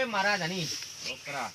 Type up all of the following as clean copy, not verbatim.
મારા ધણી છોકરા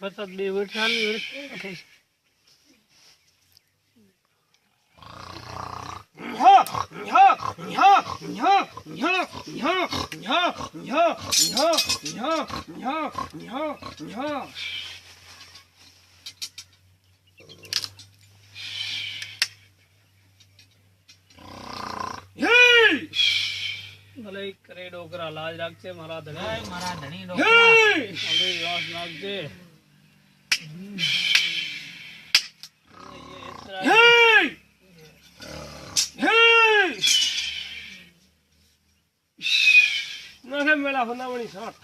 પચાસ બે વર્ષ ભલે કરે ડોકરા લાજ રાખજે મારા ધણી ડોકરા નાખજે મેળા બનાવવાની શાક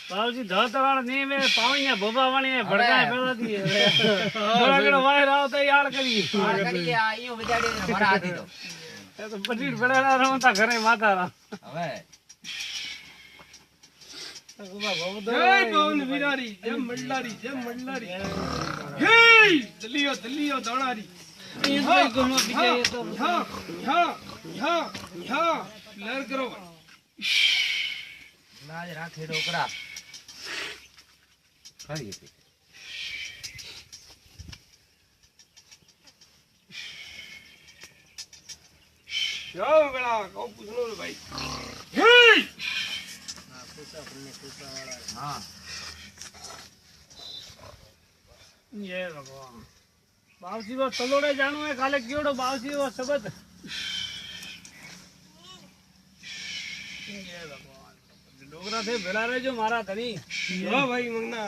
બાબુજી ધોતવાળ ની મે પાવણિયા ભોબા વાણી ભડકાય પેલાથી થોડા ઘણો વાયર આવતા યાર કરી આ ઈયો બજાડી ભરા આધી તો એ તો પટીડ પડેલા રમતા ઘરે માતા હવે જય પવન વિરારી જય મંડલારી હે દલિયો દાણારી એ ભાઈ કોનો બીજે તો લર કરો લાજ રાખે ડોકરા ખાઈ ગઈ જાઓ બેડા કો પૂછનો રે ભાઈ હે ના પૂછા વાળા હા ये भगवान बावसी वो तलोड़े जानो है काले क्योड़ो बावसी वो सबद ये भगवान डोगरा थे भेड़ा रे जो मारा धनी हां भाई मंगना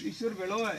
ईश्वर भेड़ो है